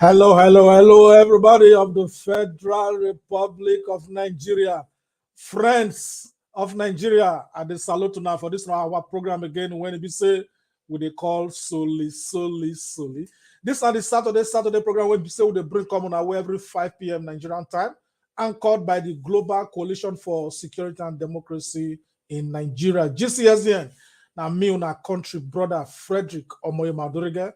Hello, hello, hello, everybody of the Federal Republic of Nigeria, friends of Nigeria. I dey salute now for this our program again. When we say we dey call Soli. This is the Saturday program when we say we dey bring common away every 5 p.m. Nigerian time, anchored by the Global Coalition for Security and Democracy in Nigeria, GCSN. Now me and our country brother Frederick Omoye Maduriga.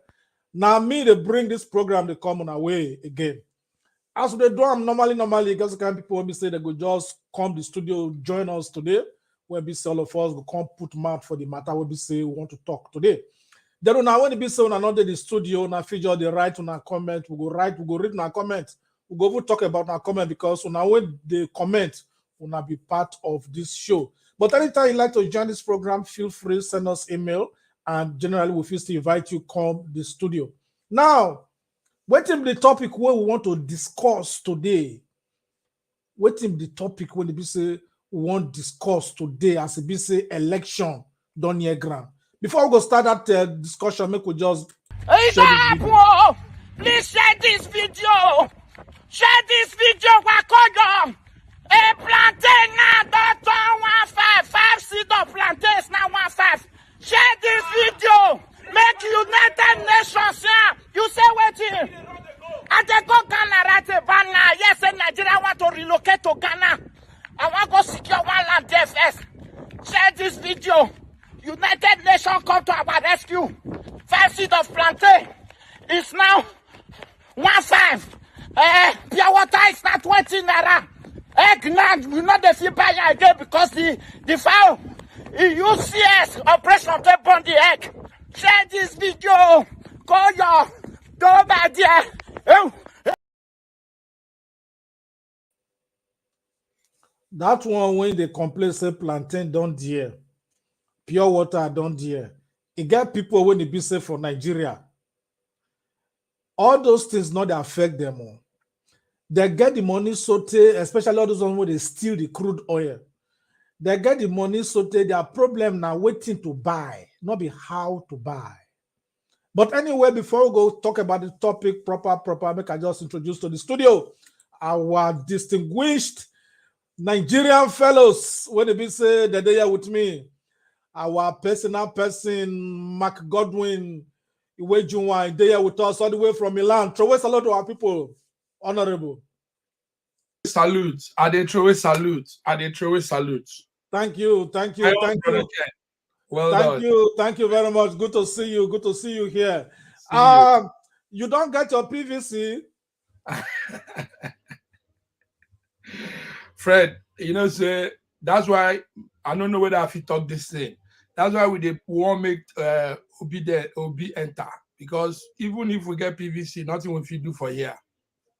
Now me they bring this program they come on our way again. As they do them normally, because kind of people when we say they go just come the studio, join us today. When we say all of us go come put mouth for the matter when we say we want to talk today. Then now when we say on another the studio, na feature the write on our comment, we go read on our comment, we go talk about our comment because now when they comment, will not be part of this show. But anytime you like to join this program, feel free send us email. And generally, we feel to invite you come the studio. Now, waiting the topic where we want to discuss today. Waiting the topic when we say we want to discuss today as we say election done near ground. Before we go start that discussion, make we just please share this video. Share this video. A plantain now, 5 seed of plantains now 15. Share this video. Make United Nations here. You say waiting. I dey go Ghana right about now. Yes, Nigeria want to relocate to Ghana. I want to go secure one land there first. Share this video. United Nations come to our rescue. 5 seed of plantain. It's now 15. Pure water is now 20 naira. Egg now, we not the fee buy again because the fowl. UCS operation to burn the egg. Share this video. Call your door by there. That one when they complain say plantain don't dear, pure water don't dear. It get people when they be safe for Nigeria. All those things not affect them all. They get the money sorted, especially all those ones where they steal the crude oil. They get the money sorted, their problem now waiting to buy, not be how to buy. But anyway, before we go talk about the topic proper, make I just introduce to the studio our distinguished Nigerian fellows. When they be say that they are with me, our personal person, Mark Godwin, Iwejunwa, they are with us all the way from Milan. Throw a salute to our people, honorable. Salute. I dey throw a salute. Thank you. Well Thank done. Thank you very much. Good to see you here. You don't get your PVC. Fred, say that's why I don't know whether I fit talk this thing. That's why we won't make Obi enter. Because even if we get PVC, nothing will fit do for here.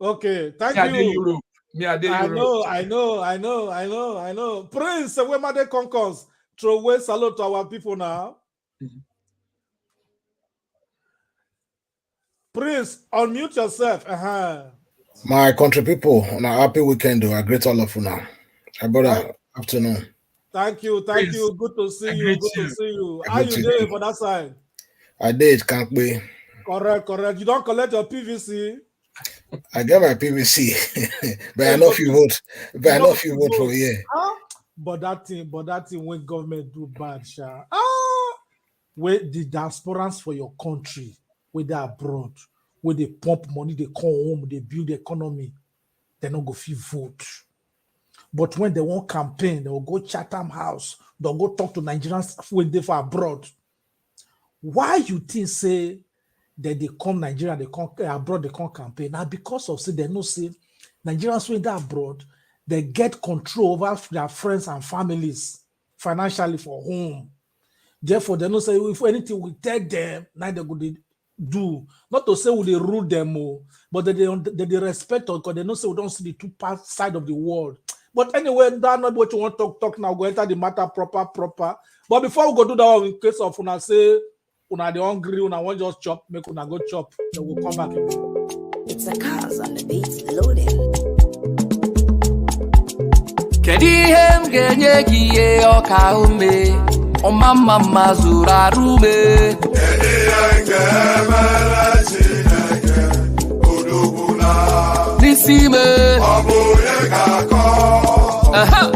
Okay, thank you. I know. Prince, where my day concourse? Throw away salute to our people now. Prince, unmute yourself. My country people, on a happy weekend. I greet all of you now. My brother, afternoon. Thank you. Prince, Good to see you. How you doing for that side? I did, can't be. Correct. You don't collect your PVC. I get my PVC, but I know if you vote. For here. But that thing when government do bad, where the diasporans for your country, where they abroad, where they pump money, they come home, they build the economy, they not go feel vote. But when they want campaign, they will go Chatham House, they'll go talk to Nigerians when they for abroad. Why you think say that they come Nigeria, they come abroad, they come campaign? Now because of say they know say Nigerians when they're abroad, they get control over their friends and families financially for home. Therefore, they know say if anything we tell them, now they go do. Not to say we they rule them more, but they respect us because they know say we don't see the two side of the world. But anyway, that's not what you want to talk now. Go enter the matter proper. But before we go do that one, in case of una say una the hungry, una want just chop, make una go chop. Then we'll come back again. It's a cause on the beat loading. Kedihem genye kiye okaume Omama mazura rube Kedihem gemela chineke Udu isi me. Aha.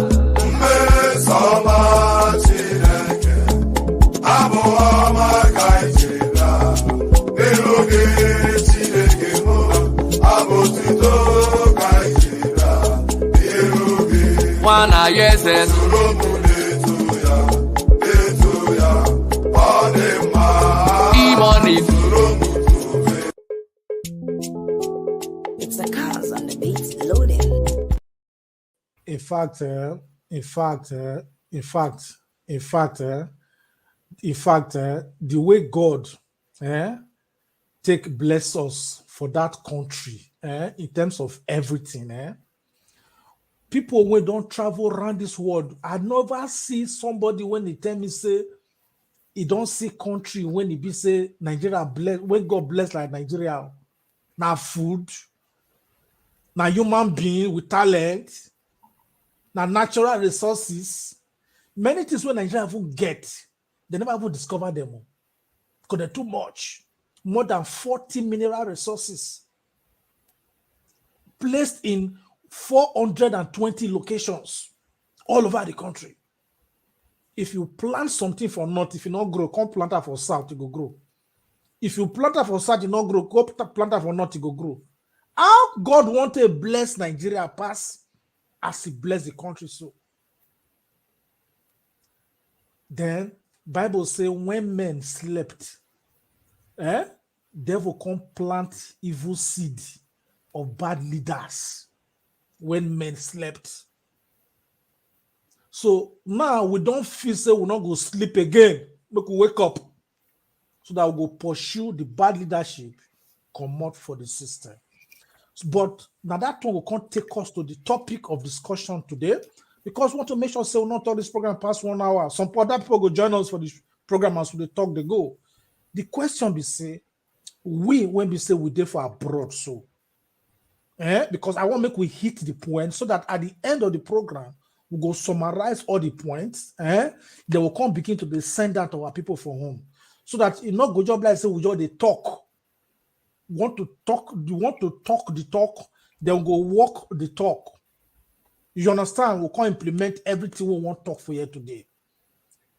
Wana yeses. E-money. It's the cars on the beats loading. In fact, the way God take bless us for that country in terms of everything. People when don't travel around this world, I never see somebody when they tell me say he don't see country when he be say Nigeria bless when God bless like Nigeria. Now food, now human being with talent, now natural resources. Many things when Nigeria even get, they never even discover them because they're too much. More than 40 mineral resources placed in 420 locations all over the country. If you plant something for north, if you not grow, come plant it for south, it go grow. If you plant it for south, you not grow, go plant it for north, it go grow. How God want to bless Nigeria pass as he bless the country so. Then Bible say when men slept, devil come plant evil seed of bad leaders when men slept. So now we don't feel say we'll not go sleep again. We could wake up so that we'll go pursue the bad leadership, come out for the system. But now that one will come take us to the topic of discussion today, because we want to make sure say we'll not talk this program past 1 hour. Some other people go join us for this program as we talk, they go. The question be say, when we say we there for abroad, so because I want to make we hit the point so that at the end of the program, we go summarize all the points. They will come begin to be send out to our people from home. So that you not go job like say we just they talk. You want to talk the talk, then we go walk the talk. You understand? We can implement everything we want to talk for you today.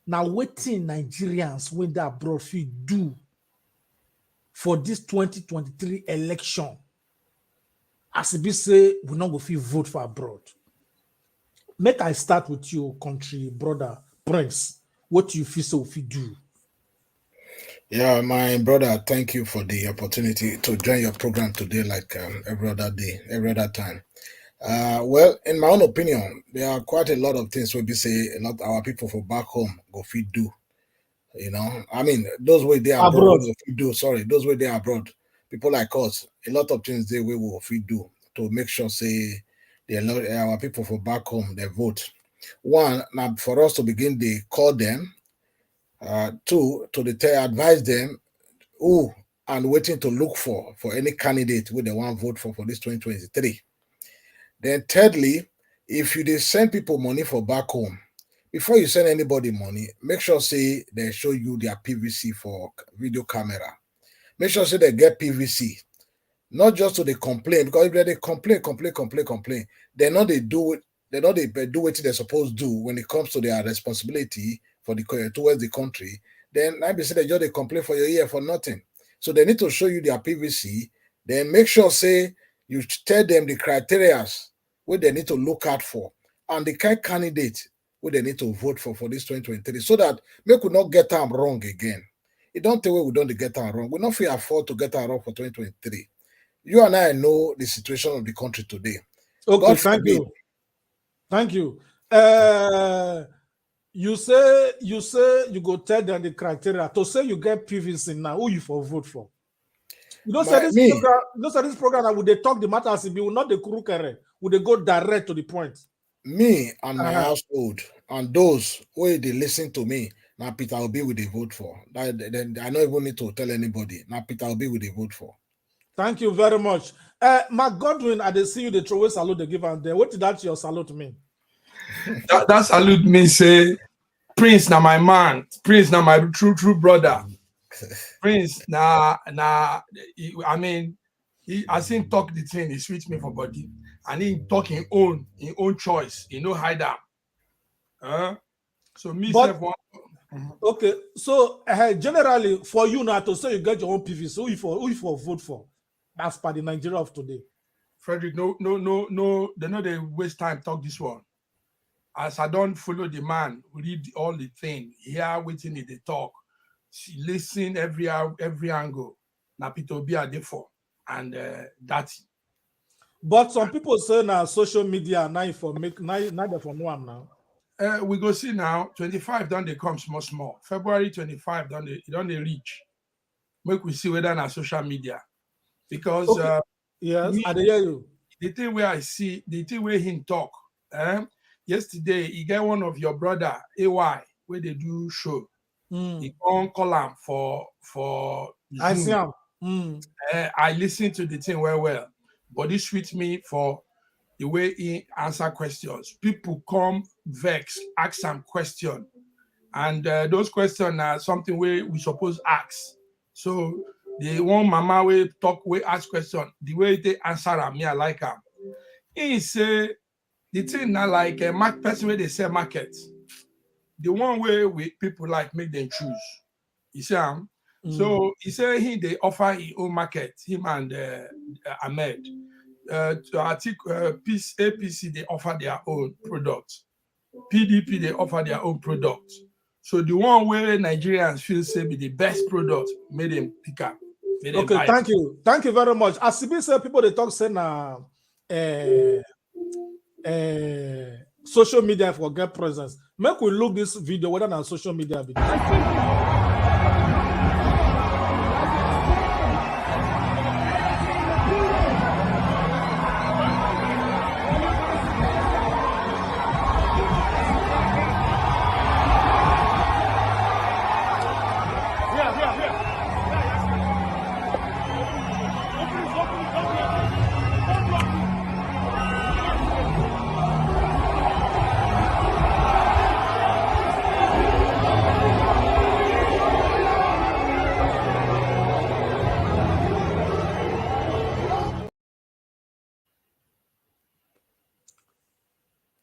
Now, Wetin Nigerians when they abroad fit do for this 2023 election, as it be say, we not go fit vote for abroad. Make I start with you, country brother Prince. What you feel so fit do? Yeah, my brother, thank you for the opportunity to join your program today, like every other day, every other time. Well, in my own opinion, there are quite a lot of things we be say a lot our people for back home go fit do. You know, I mean, those way they are abroad go fit do. Sorry, those way they are abroad. People like us, a lot of things they will fit do to make sure say our people for back home they vote. One, now for us to begin they call them. Two, to advise them who and waiting to look for any candidate with the one vote for this 2023. Then thirdly, if you send people money for back home, before you send anybody money, make sure say they show you their PVC for video camera. Make sure say they get PVC. Not just to they complain, because if they complain, they know they do it, they know they do what they're supposed to do when it comes to their responsibility for towards the country. Then I be say they just they complain for your ear for nothing. So they need to show you their PVC. Then make sure say you tell them the criteria what they need to look out for and the kind of candidate what they need to vote for this 2023, so that we could not get them wrong again. It don't tell we don't get them wrong. We not feel afford to get them wrong for 2023. You and I know the situation of the country today. Okay, God thank forbid. you. Thank you. You say you go tell them the criteria to say you get PVC now. Who you for vote for? You don't say this program that would they talk the matter as it be will not the kurukere. Would they go direct to the point? Me and my household and those who they listen to me, now Peter Obi will they vote for. Then I don't even need to tell anybody. Now Peter Obi will they vote for. Thank you very much. Mark Godwin, I see you the throw away salute they give out there. What did that your salute mean? that salute means say Prince now my man, Prince now my true brother. Prince now I mean I seen talk the thing, he switch me for body. And he talk in own choice. He no hide am. So me But self one. okay, so generally for you now to say you get your own PVC, who you for vote for? That's per the Nigeria of today. Frederick, no, they know they waste time talk this one. As I don't follow the man, read all the thing, hear waiting in the talk, listen every angle. Now Peter be a for and that's. But some people say now social media now for make now for one now. We go see now 25 done they come small. February 25 done they reach. Make we see whether na social media. Because Okay. Yes, me, I dey hear you. the thing where I see, the thing where him talk. Yesterday, he get one of your brother, AY, where they do show. He can't call him for I Zoom. see him. I listen to the thing well. But it sweet me for the way he answer questions. People come vex, ask some question. And those questions are something we suppose ask. So the one mama we talk, we ask question, the way they answer me, I like them. He say the thing not like a person where they sell market. The one way we people like make them choose. You see, so he say they offer his own market, him and Ahmed. I think APC they offer their own product. PDP they offer their own product. So the one where Nigerians feel say be the best product, made them pick up. Okay, thank you. Thank you very much. As CB said, people they talk say now social media for get presence. Make we look this video whether on social media video.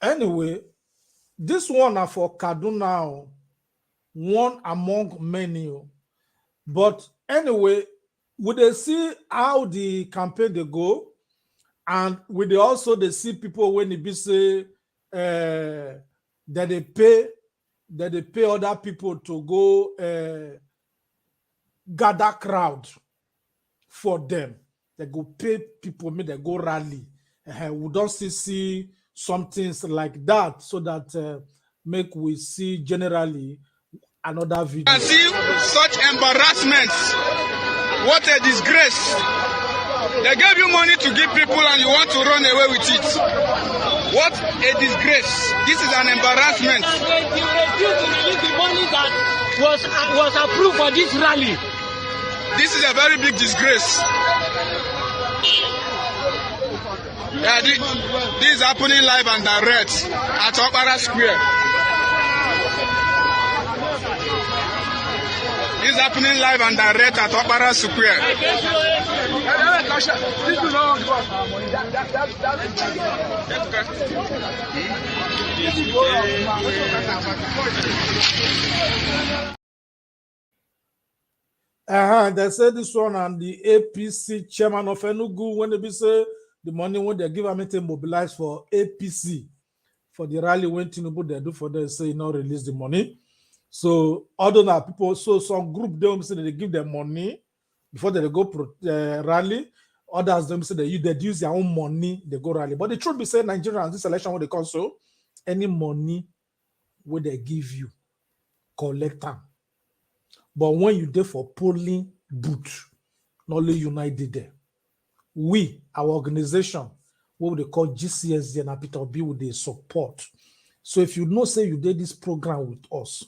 Anyway, this one are for Kaduna, one among many. But anyway, we they see how the campaign they go, and we they also they see people when they be say that they pay other people to go gather crowd for them. They go pay people, make they go rally. We don't see some things like that, so that make we see generally another video. And see such embarrassments. What a disgrace. They gave you money to give people and you want to run away with it. What a disgrace. This is an embarrassment. You refuse to release the money that was approved for this rally. This is a very big disgrace. Yeah, this is happening live and direct at Okpara Square. This is happening live and direct at Okpara Square. They say this one and the APC chairman of Enugu when they be say the money when they give them to mobilize for APC for the rally when Tinubu they do for them say not release the money. So other than people, so some group them say they give them money before they go rally. Others them say they use their own money they go rally. But the truth be said, Nigerians this election when they come so any money where they give you collect them. But when you there for polling booth, not only United there. We, our organization, what they call GCSD and Peter B with the support. So if you know say you did this program with us,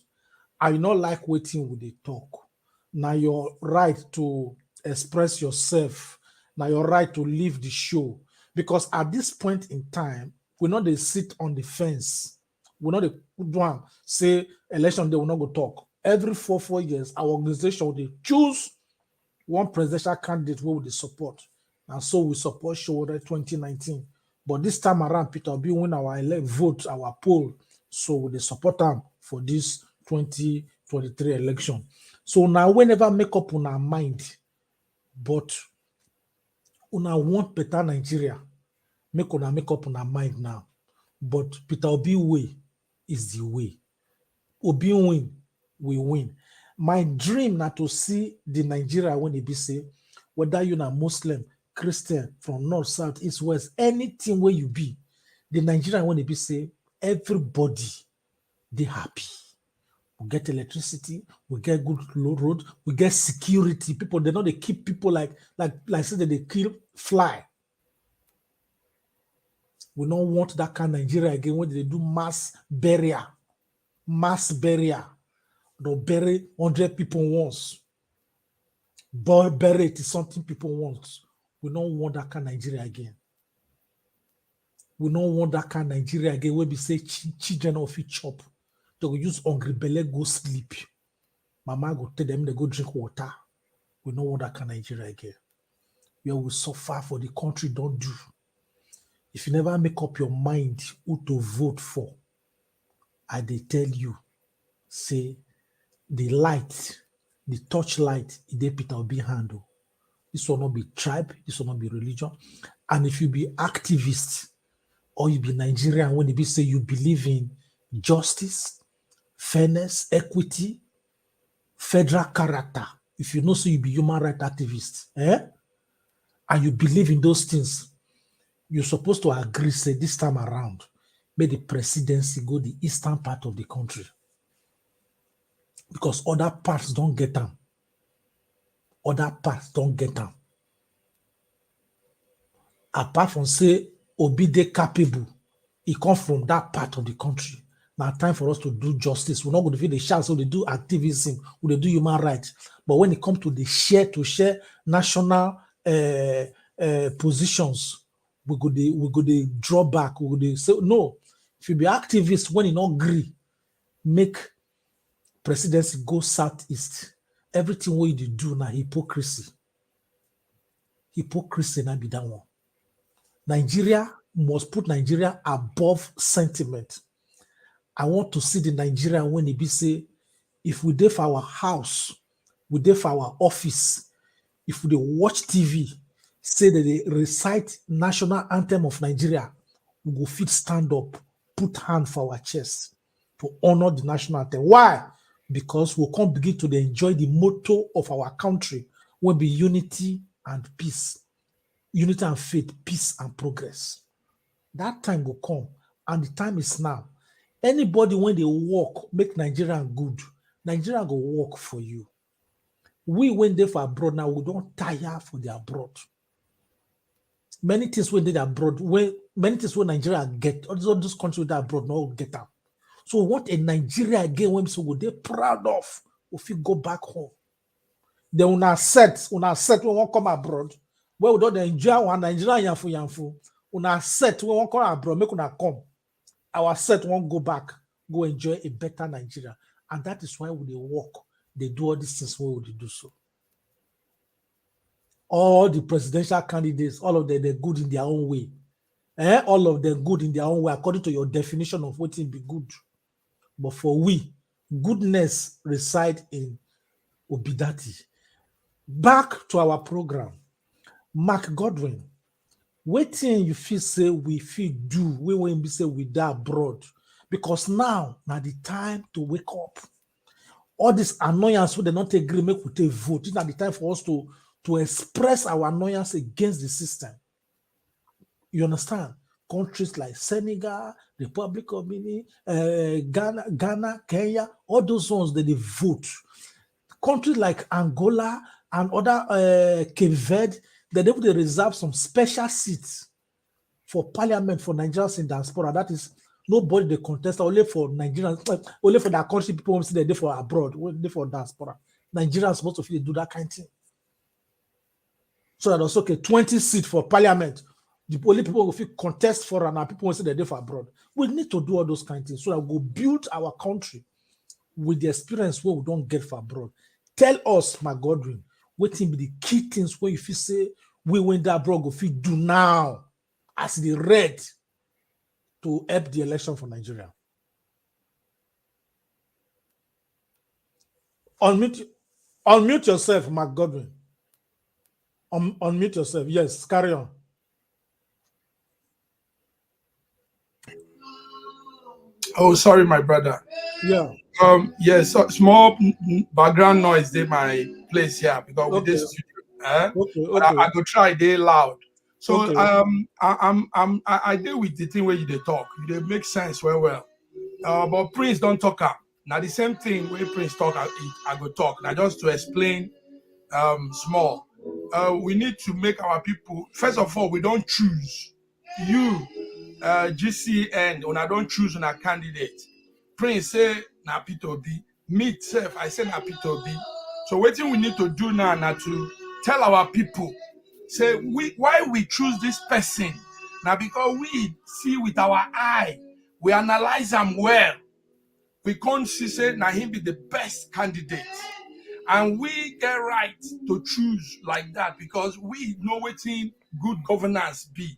I not like waiting with the talk. Now your right to express yourself. Now your right to leave the show. Because at this point in time, we're not they sit on the fence. We're not the say election they will not go talk. Every 4 years, our organization will choose one presidential candidate who will support. And so we support Showore 2019. But this time around, Peter Obi win our vote, our poll. So we support him for this 2023 election. So now we never make up on our mind, but una want better Nigeria. Make up on our mind now. But Peter Obi way is the way. Obi win, we win. My dream now to see the Nigeria when it be say, whether you're a Muslim, Christian, from north, south, east, west, anything where you be, the Nigeria when it be say, everybody they happy. We get electricity, we get good road, we get security. People they know they keep people like say that they kill fly. We don't want that kind of Nigeria again when they do mass burial. They'll bury 100 people once. But bury it is something people want. We don't want that kind of Nigeria again. We don't want that kind of Nigeria again where we say children of each chop. They will use hungry belly go sleep. Mama go tell them they go drink water. We don't want that kind of Nigeria again. Where we suffer for the country don't do. If you never make up your mind who to vote for, I they tell you, say the light, the torchlight, they Peter Obi handle. This will not be tribe, this will not be religion. And if you be activist or you be Nigerian, when they say you believe in justice, fairness, equity, federal character, if you know so you be human rights activist, and you believe in those things, you're supposed to agree, say this time around, may the presidency go the eastern part of the country. Because other parts don't get them. Other parts don't get them. Apart from say Obi dey capable, he come from that part of the country. Now time for us to do justice. We're not going to feel the chance, so they do activism, we they do human rights. But when it comes to the share national positions, we go they draw back. We go they say no. If you be activist when you not agree, make presidency go southeast. Everything what you do now hypocrisy. Hypocrisy now be that one. Nigeria must put Nigeria above sentiment. I want to see the Nigeria when it be say, if we dey for our house, we dey for our office, if we dey watch TV, say that they recite national anthem of Nigeria, we go fit stand up, put hand for our chest to honor the national anthem. Why? Because we can't begin to enjoy the motto of our country, will be unity and peace. Unity and faith, peace and progress. That time will come, and the time is now. Anybody when they work, make Nigeria good, Nigeria go work for you. We when they for abroad now, we don't tire for the abroad. Many things when they abroad, many things when Nigeria get, all those countries with abroad no get them. So what a Nigeria again when so they're proud of if you go back home. Then when I set when we come abroad, where we don't enjoy one Nigeria yanfu. When I set when we come abroad, make una come. Our set won't go back, go enjoy a better Nigeria. And that is why when they work, they do all these things where would they do so. All the presidential candidates, all of them, they're good in their own way. All of them good in their own way, according to your definition of what will be good. But for we, goodness reside in Obidati. Back to our program. Mark Godwin, wetin you feel say we feel do, we when be say we die abroad. Because now the time to wake up. All this annoyance we they not agree, make we take vote. It's not the time for us to express our annoyance against the system. You understand? Countries like Senegal, Republic of Benin, Ghana, Kenya, all those ones that they vote. Countries like Angola and other Cape Verde, they reserve some special seats for parliament for Nigerians in diaspora. That is nobody they contest, only for Nigerians, only for that country people want to say they for abroad, they for diaspora. Nigerians supposed to feel they do that kind of thing. So that also 20 seats for parliament. The only people who feel contest for and people want to say they for abroad. We need to do all those kind of things so that we'll build our country with the experience where we don't get for abroad. Tell us, my Godwin, what will be the key things where if you say we win that bro go fit do now as the red to help the election for Nigeria. Unmute yourself, Mark Godwin. Unmute yourself. Yes, carry on. Oh, sorry, my brother. Yeah. Yes, so small background noise in my place here because with this studio. But I go try they loud. So I deal with the thing where you they talk. They make sense well. But Prince don't talk up. Now the same thing where Prince talk, I go talk. Now just to explain small. We need to make our people, first of all, we don't choose. You GCN, when I don't choose on a candidate. Prince say na Peter Obi. Me self, I say na Peter Obi. So what we need to do now to tell our people, say why we choose this person. Now because we see with our eye, we analyze them well. We can't see say na him be the best candidate. And we get right to choose like that because we know what good governance be.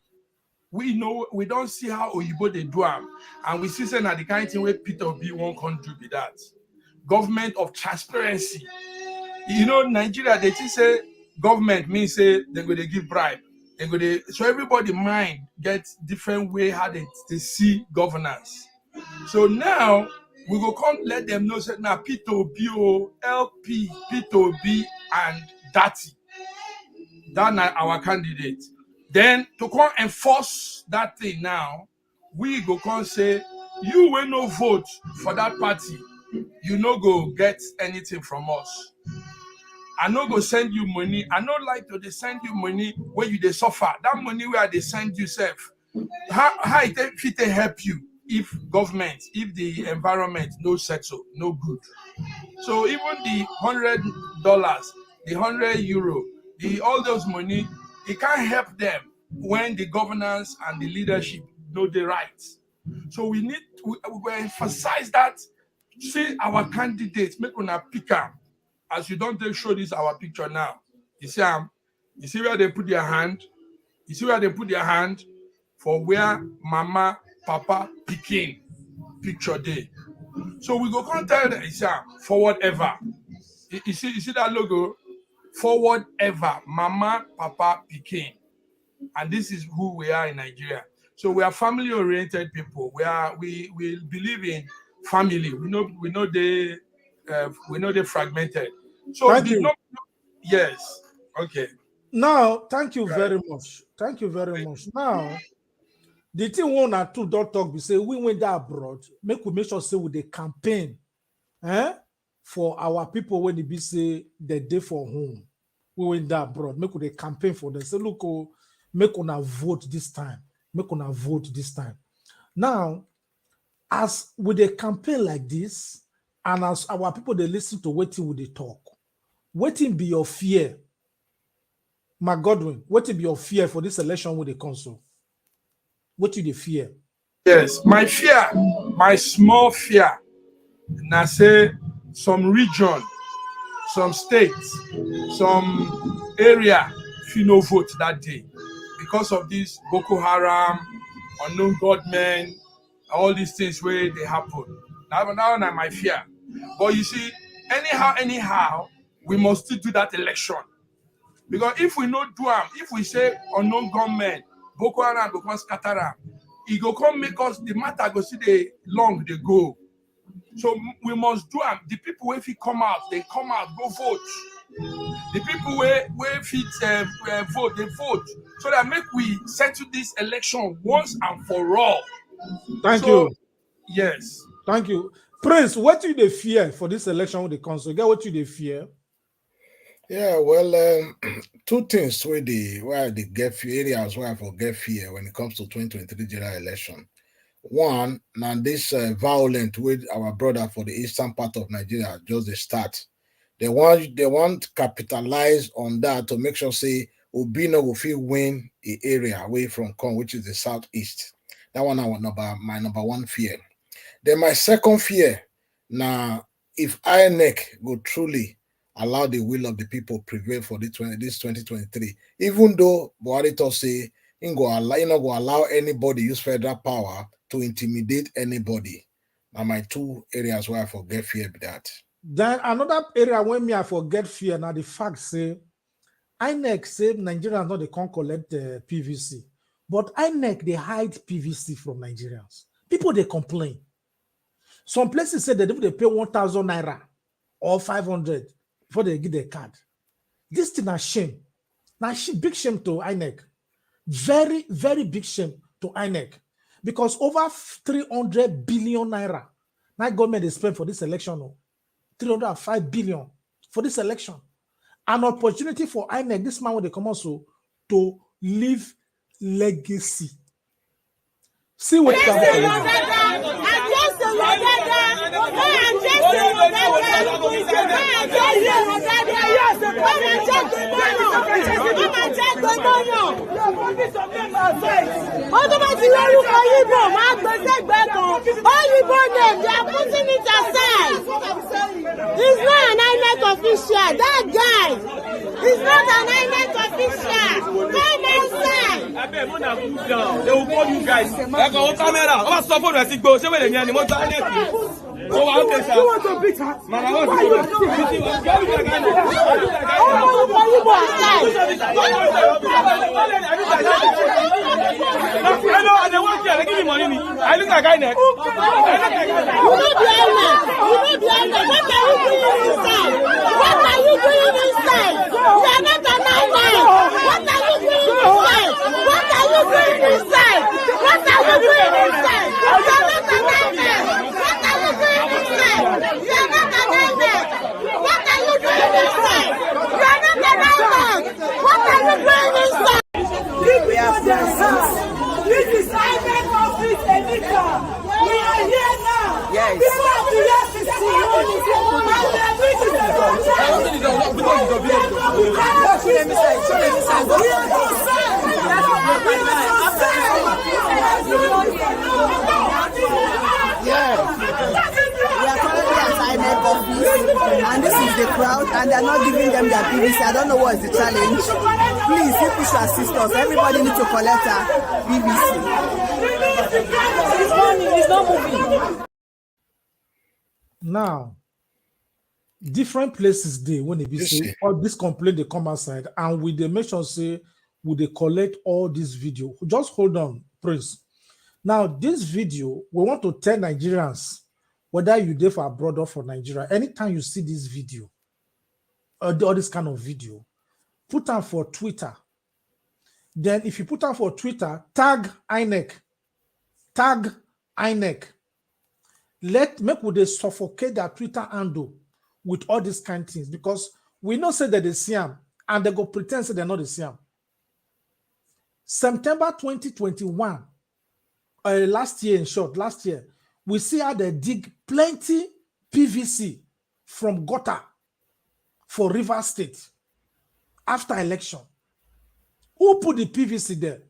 We know we don't see how Oyibo they do them, and we see say na the kind of thing where Peter Obi won't come do be that. Government of transparency. You know, Nigeria they just say government means say they go they give bribe. They go they, so everybody mind gets different way how they see governance. So now we go come let them know say now Peter Obi LP, Peter Obi and Dati. That na our candidate. Then to come enforce that thing now, we go come say, you will no vote for that party, you no go get anything from us. I no go send you money. I no like to they send you money where you they suffer. That money where they send you self. How it fit help you if government, if the environment no settle, no good. So even the $100, the €100, all those money, it can't help them when the governance and the leadership know the rights. So we need we emphasize that. See our candidates, make una pick up. As you don't show this our picture now. You see where they put their hand. You see where they put their hand for where mama, papa, pikin picture day. So we go come tell them, forward ever. You see that logo? Forward ever, mama, papa, pikin. And this is who we are in Nigeria. So we are family-oriented people. We believe in family. We know they fragmented. So Thank you. Yes. Okay. Now, thank you very much. Thank you very much. Now, the thing one and two don't talk. We say we went that abroad. Make sure say with the campaign, for our people when they be say the day for home. We went that abroad. Make the campaign for them. Say look, make una vote this time. Make una vote this time. Now, as with a campaign like this, and as our people they listen to waiting with the talk, waiting be your fear. Mark Godwin, what will be your fear for this election with the council? What do you fear? Yes, my fear, my small fear, now say some region, some states, some area, if you no vote that day because of this Boko Haram, unknown gunmen, all these things where they happen. Now my fear. But you see, anyhow, we must still do that election. Because if we not do them, if we say unknown gunmen, Boko Haram go come scatter am, it go come make us the matter go see the long they go. So we must do them. The people where fit come out, they come out, go vote. The people where fit vote, they vote. So that make we settle this election once and for all. Thank you. Yes. Thank you. Prince, what do you fear for this election with the council? Get what you fear? Yeah, well, two things where they get fear, areas where I forget fear when it comes to 2023 general election. One, now this violent with our brother for the eastern part of Nigeria just the start. They want capitalize on that to make sure say Obino will feel win the area away from Kong, which is the southeast. That one my number one fear. Then my second fear, now if INEC go truly allow the will of the people prevail for this 2023. Even though Buhari to say he go allow anybody use federal power to intimidate anybody. Now my two areas where I forget fear be that. Then another area where me I forget fear now the fact say INEC say Nigerians not they can't collect PVC, but INEC they hide PVC from Nigerians. People they complain. Some places say that they pay 1,000 naira or 500 before they get their card. This thing is shame. Now big shame to INEC. Very, very big shame to INEC. Because over 300 billion naira now government is spent for this election. 305 billion for this election. An opportunity for INEC, this man when they come also to leave legacy. See what He's not an INEC official. That guy is not an INEC official. Come outside. They will call you guys. Like on camera. I'm not stopping to go. Show me the money. What's that? Oh, okay, sir. You want to beat her? Mama, what are you doing? I know, and they want you. They give me money. I look like INEC. You know the INEC. What are you doing inside? What are you doing inside? You are not an INEC. What are you doing inside? What are you doing inside? What are you doing inside? You are not an INEC. What are you doing inside? You are not an INEC. What are you doing inside? You are not an INEC. What are you doing inside? We are friends. This is INEC office, Elita. We are here now. Yes. People have to hear 16 months. And this is the crowd, and they're not giving them their PVC. I don't know what is the challenge. Please, people should assist us. Everybody needs to collect our PVC. It's not moving. Now, different places they when they be say all this complaint they come outside and with the mention say would they collect all this video. Just hold on, Prince. Now, this video, we want to tell Nigerians whether you there for abroad or for Nigeria. Anytime you see this video or this kind of video, put on for Twitter. Then if you put on for Twitter, tag INEC. Tag INEC. Make would they suffocate their Twitter handle with all these kind of things because we know say that they see them and they go pretend say they're not the same. September 2021, last year, we see how they dig plenty PVC from gutter for River State after election. Who put the PVC there?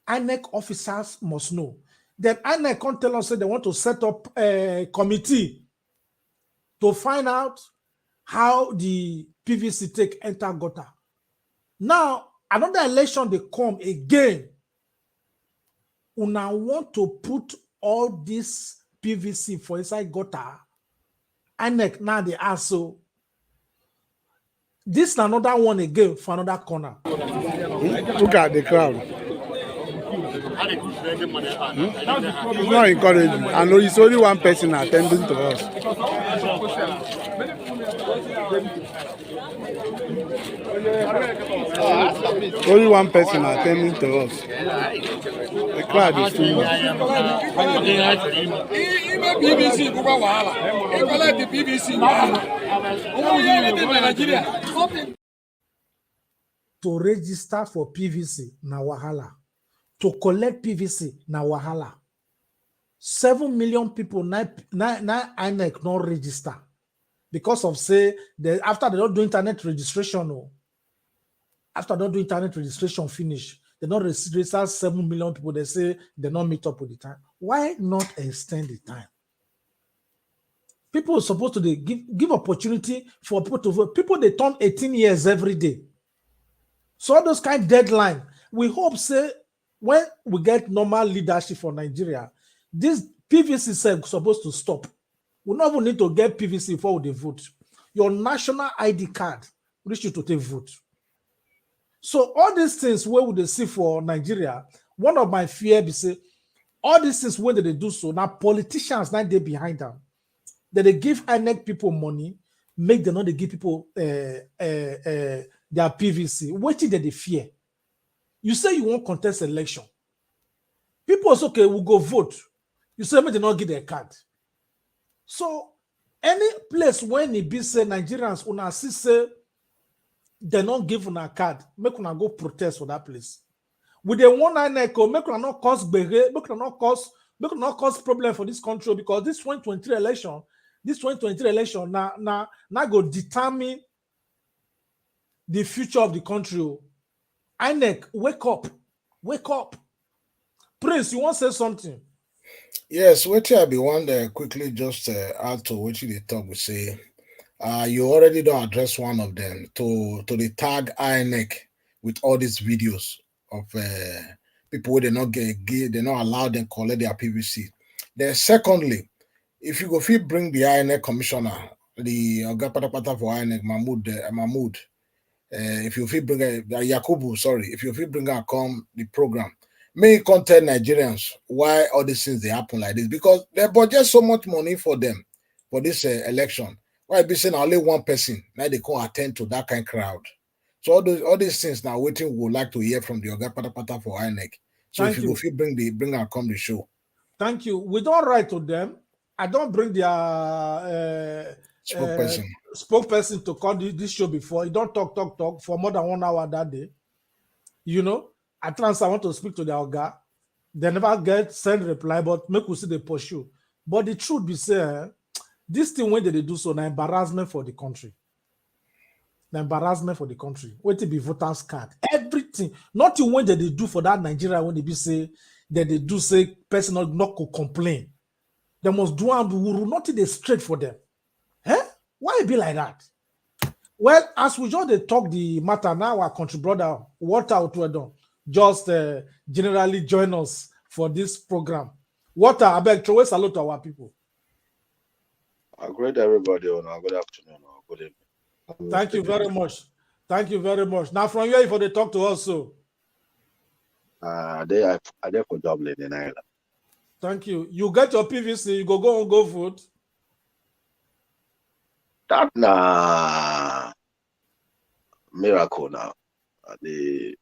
INEC officers must know. Then INEC can't tell us that they want to set up a committee to find out how the PVC take enter gutter. Now, another election they come again. Una want to put all this PVC for inside gutter. INEC now they ask so. This is another one again for another corner. Look at the crowd. It's not encouraging. I know it's only one person attending to us. Only one person attending to us. The crowd is too much. To register for PVC na wahala. To collect PVC na wahala. 7 million people na INEC not register because of say after they don't do internet registration. After they don't do internet registration finish, they don't register 7 million people. They say they don't meet up with the time. Why not extend the time? People are supposed to give opportunity for people to vote. People, they turn 18 years every day. So all those kind of deadline, we hope, say, when we get normal leadership for Nigeria, this PVC is supposed to stop. We not even need to get PVC before they vote. Your national ID card reach you to take vote. So all these things where would they see for Nigeria, one of my fear be say, all these things when they do so, now politicians now they behind them. That they give INEC people money, make them not they give people their PVC. What did they fear? You say you won't contest election. People say, okay, we'll go vote. You say, maybe they not give their card. So, any place when it be say Nigerians, una see say, they not give una card, make una go protest for that place. With the one INEC, make una not cause bere, make una not cause problem for this country, because this 2023 election, now go determine the future of the country. INEC, wake up. Prince, you want to say something? Yes, what I be one there quickly just add to what you talk. We say, you already don't address one of them to the tag INEC with all these videos of people who they not they not allow them collect their PVC. Then secondly, if you go feel bring the INEC commissioner, the Oga Patapata for INEC Mahmoud, if you feel bring Yakubu, sorry, if you feel bring her come the program, may contact Nigerians why all these things they happen like this, because they budget so much money for them for this election. Why be saying only one person now they can't attend to that kind of crowd? So all these things now waiting would like to hear from the Oga Patapata for INEC. So if you go feel bring her come the show. Thank you. We don't write to them. I don't bring their spokesperson to call this show before. You don't talk for more than 1 hour that day. You know, at times I want to speak to the Oga. They never send reply, but make we see the pursue. But the truth be said, this thing when they do so, an embarrassment for the country. The embarrassment for the country. Wait to be voters card. Everything. Nothing when they do for that Nigeria when they be say that they do say personal not to complain. They must do and nothing they straight for them. Why it be like that? Well, as we just talk the matter now, our country brother Walter Otwedo just generally join us for this program. Walter, I beg throw a salute to our people. Great everybody on good afternoon or good evening. Thank you very much. Thank you very much. Now from here, if they talk to us, so they are for Dublin in Ireland. Thank you. You get your PVC, you go and go vote. That miracle now. The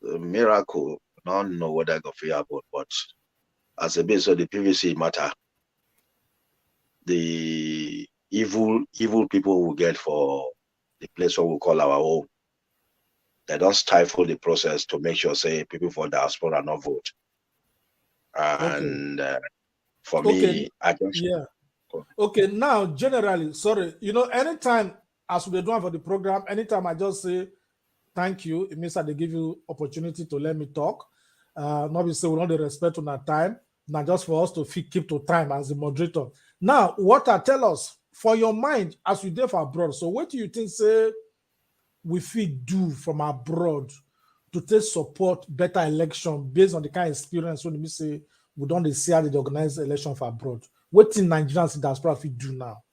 miracle, I don't know what I got figure about, but as a base of the PVC matter, the evil people will get for the place what we call our home. They don't stifle the process to make sure say people for diaspora not vote. And for me, I just Okay, now generally, sorry, anytime as we do for the program, anytime I just say thank you, it means that they give you opportunity to let me talk. Not be say we don't respect on our time, not just for us to keep to time as the moderator. Now, what I tell us for your mind as we did for abroad. So, what do you think say we fit do from abroad to take support better election based on the kind of experience when we say we don't see how they organize election for abroad? What in Nigerians in diaspora fit do now?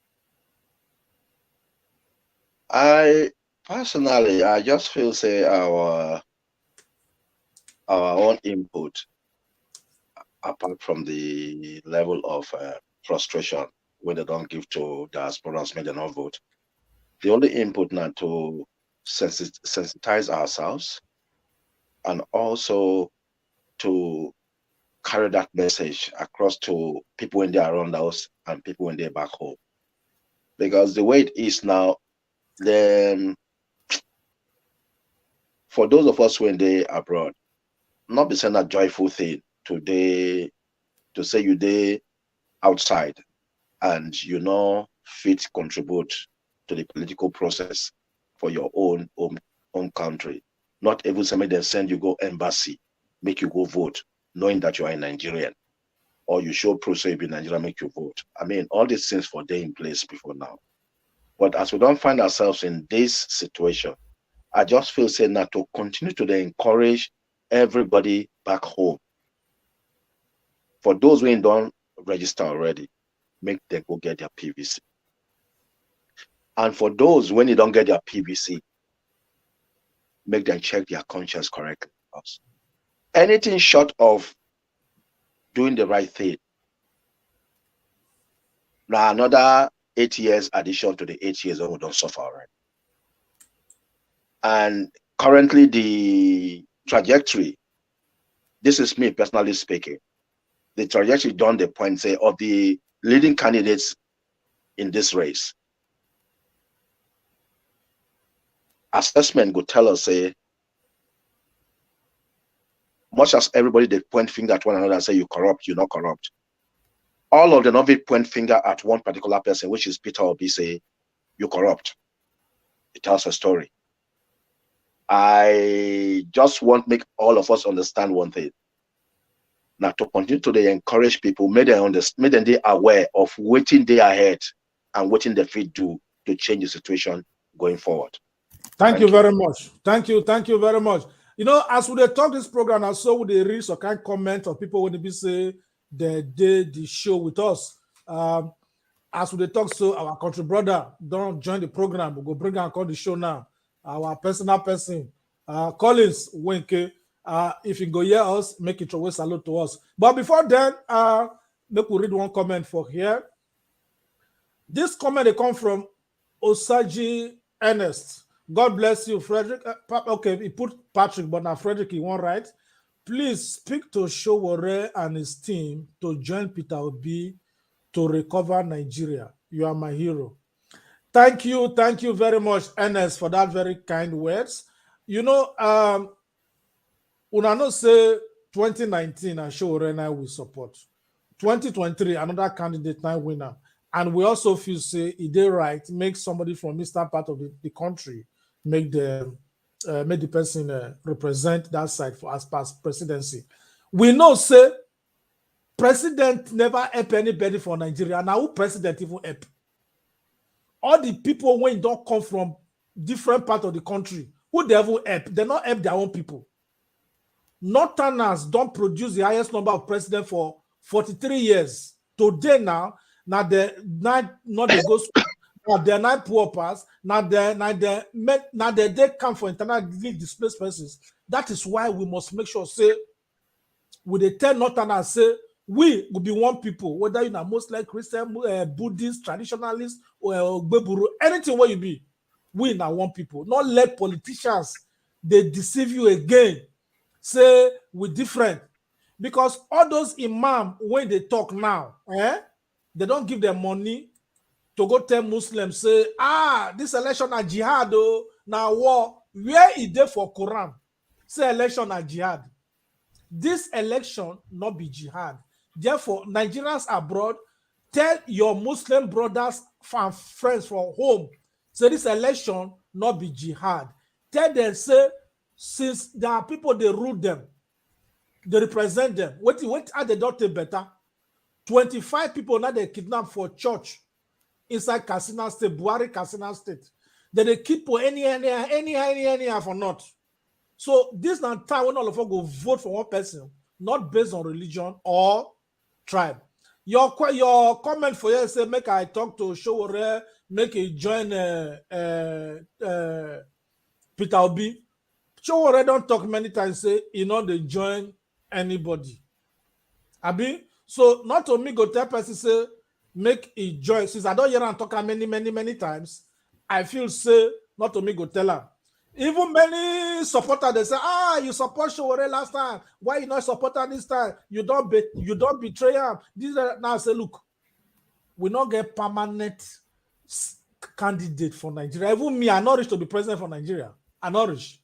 I personally, I just feel say our own input, apart from the level of frustration when they don't give to diasporans, when they don't vote, the only input now to sensitize ourselves and also to carry that message across to people when they are around us and people when they're back home. Because the way it is now, then for those of us when they abroad, not be saying a joyful thing today to say you day outside and fit contribute to the political process for your own country. Not even somebody they send you go embassy, make you go vote, knowing that you are a Nigerian or you show proof say you be Nigeria, make you vote. I mean, all these things were there in place before now. But as we don't find ourselves in this situation, I just feel saying that to continue to encourage everybody back home. For those who don't register already, make them go get their PVC. And for those when you don't get their PVC, make them check their conscience correctly. Anything short of doing the right thing, now another 8 years addition to the 8 years that we don't suffer already. And currently the trajectory, this is me personally speaking, the trajectory done the point say of the leading candidates in this race. Assessment would tell us say, much as everybody they point finger at one another and say you corrupt, you're not corrupt. All of them not point finger at one particular person, which is Peter Obi, say you corrupt. It tells a story. I just want to make all of us understand one thing. Now to continue to encourage people, make them understand, make them they aware of waiting day ahead and waiting the fit do to change the situation going forward. Thank you very much. Thank you very much. You know, as we talk this program, I saw they read some kind of comment of people when they say they did the show with us. As we talk, so our country brother don't join the program. We go bring and call the show now. Our personal person, Collins Wenke. If you go hear us, make it always salute to us. But before then, make we read one comment for here. This comment they come from Osaji Ernest. God bless you, Frederick. Okay, he put Patrick, but now Frederick, he won't write. Please speak to Showore and his team to join Peter Obi to recover Nigeria. You are my hero. Thank you very much, Ernest, for that very kind words. You know, Unano say 2019 and Showore and I will support. 2023, another candidate now winner. And we also feel say it is right, make somebody from eastern part of the country make the person represent that side for as past presidency. We know say president never help anybody for Nigeria. Now who president even help? All the people when don't come from different part of the country, who they ever help? They not help their own people. Northerners don't produce the highest number of presidents for 43 years. Today now they not they go school. Now they're not poor pass. Now they come for internally displaced persons. That is why we must make sure say with the 10 Northerners say we will be one people, whether you're Muslim, Christian, Buddhist, traditionalist, or Gbeburu, anything where you be, we are one people. Not let politicians they deceive you again. Say we're different. Because all those imams, when they talk now, they don't give them money to go tell Muslims, say, this election are jihad, now war. Where is there for Quran? Say election are jihad. This election not be jihad. Therefore, Nigerians abroad, tell your Muslim brothers and friends from home, say this election not be jihad. Tell them, say, since there are people they rule them, they represent them. What are they don't take better? 25 people now they kidnap for church inside Katsina State, Buhari Katsina State. Then they keep for any for not. So this is not time when all of us go vote for one person, not based on religion or tribe. Your comment for you say make I talk to Showore, make it join Peter Obi. Showore don't talk many times, say they join anybody. Abi, so not to me go tell person say make it join. Since I don't hear and talk many times, I feel say not to me go tell her. Even many supporters they say, you support Showore last time. Why you not support her this time? You don't betray him. Now I say, look, we not get permanent candidate for Nigeria. Even me, I not rich to be president for Nigeria. I not rich.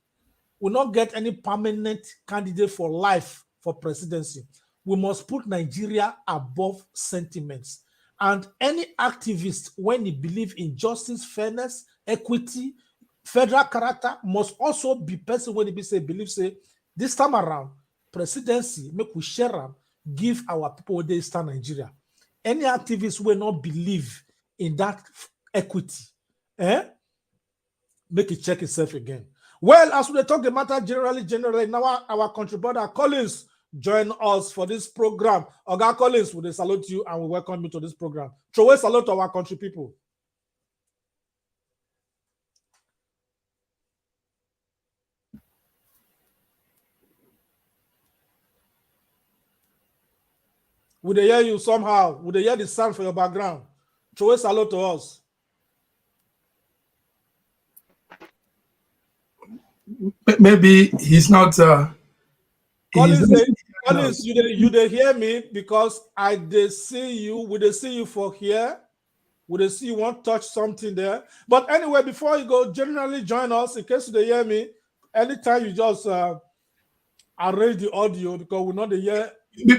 We not get any permanent candidate for life for presidency. We must put Nigeria above sentiments. And any activist, when he believe in justice, fairness, equity, federal character, must also be person when he believe say this time around presidency make we share them give our people where they stand Nigeria. Any activists will not believe in that equity. Make it check itself again. Well, as we talk the matter generally, now our country brother Collins join us for this program. Oga Collins, we salute you and we welcome you to this program. Throw a salute to our country people. Would they hear you somehow? Would they hear the sound for your background? Throw a salute to us. Maybe he's not. Collins, you they hear me because they see you. Would they see you for here? Would they see you want to touch something there? But anyway, before you go, generally join us in case they hear me. Anytime you just arrange the audio because we're not hear.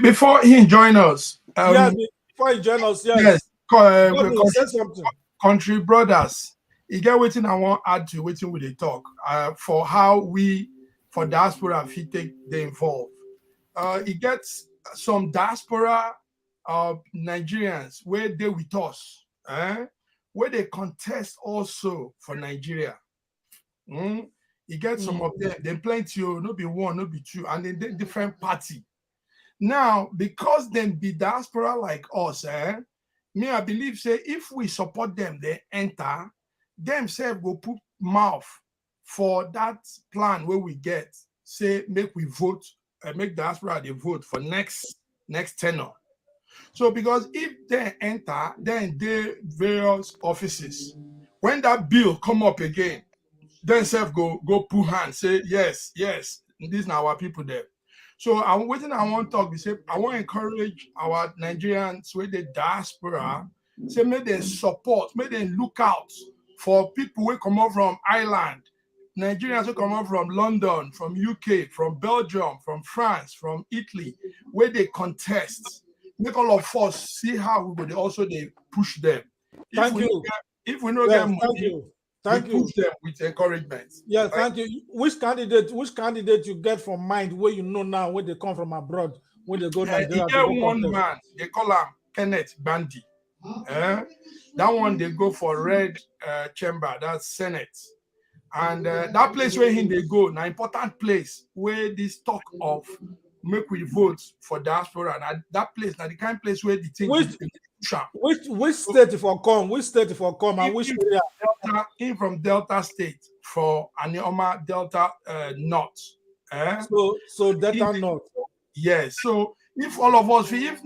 Before he join us. Before he join us, yes. Say something. Country brothers. You get waiting. I want to add to waiting with the talk for how we for diaspora fit take they involved. It gets some diaspora Nigerians where they with us, where they contest also for Nigeria. You get some of them. They plenty, no be one, no be two, and then different party. Now, because them be diaspora like us, me I believe say if we support them, they enter. Themselves go put mouth for that plan where we get, say, make we vote, make diaspora they vote for next tenure. So because if they enter, then they various offices. When that bill come up again, themselves go put hands, say, yes, these are our people there. So I'm waiting, I want to talk, we say, I want to encourage our Nigerians with the diaspora, say, make them support, make them look out for people who come up from Ireland, Nigerians who come up from London, from UK, from Belgium, from France, from Italy, where they contest. Make all of us see how we would also they push them. If we don't get money, we push them with encouragement. Yeah, thank you. Which candidate you get from mind where you know now when they come from abroad, when they go Nigeria? One man, they call him Kenneth Bandy. That one they go for red chamber, that's Senate. And that place where they go, an important place where this talk of make we vote for diaspora. And that place, now the kind of place where the thing which state for come? Which state for come and which area? In from Delta State for Anioma Delta North. So Delta North. Yes. So if all of us, if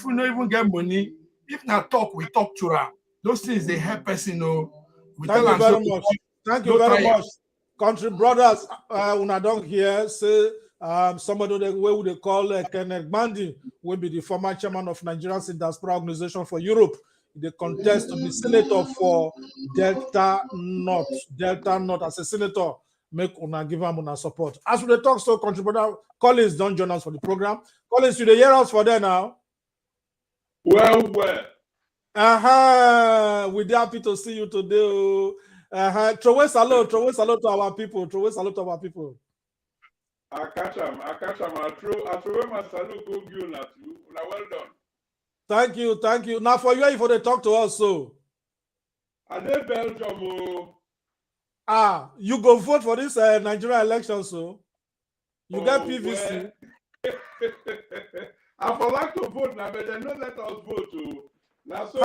we don't even get money, if not talk, we talk to her. Those things they help us, Thank you very much. Thank you very much. Country brothers, when I don't hear, say somebody where would they call Kenneth Bandy will be the former chairman of Nigerians in Diaspora Organization for Europe. They contest to be senator for Delta North as a senator. Make una give him una support. As we talk, so country brother Collins don't join us for the program. Collins, you hear us for there now? Well. We're happy to see you today. Throw a salute to our people. I catch him. I throw my salute to you. Well done. Thank you. Now for you, they talk to us, so. I did Belgium. You go vote for this Nigerian election, so. You get PVC. Well. I would like to vote now, but they don't let us vote too. Now so